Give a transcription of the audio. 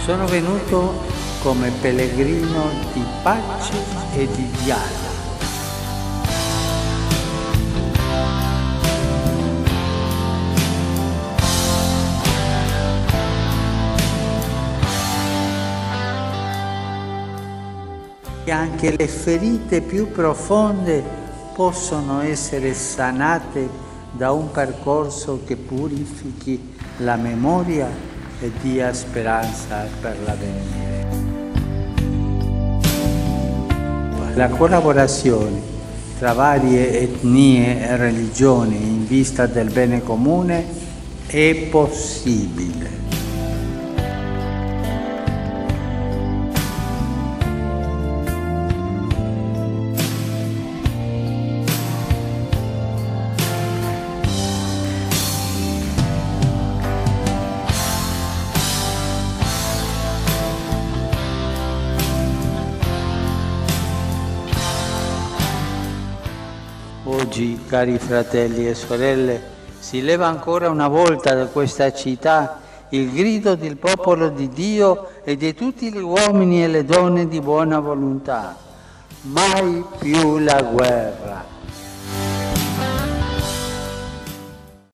Sono venuto come pellegrino di pace e di dialogo. E anche le ferite più profonde possono essere sanate da un percorso che purifichi la memoria e dia speranza per l'avvenire. La collaborazione tra varie etnie e religioni in vista del bene comune è possibile. Oggi, cari fratelli e sorelle, si leva ancora una volta da questa città il grido del popolo di Dio e di tutti gli uomini e le donne di buona volontà. Mai più la guerra!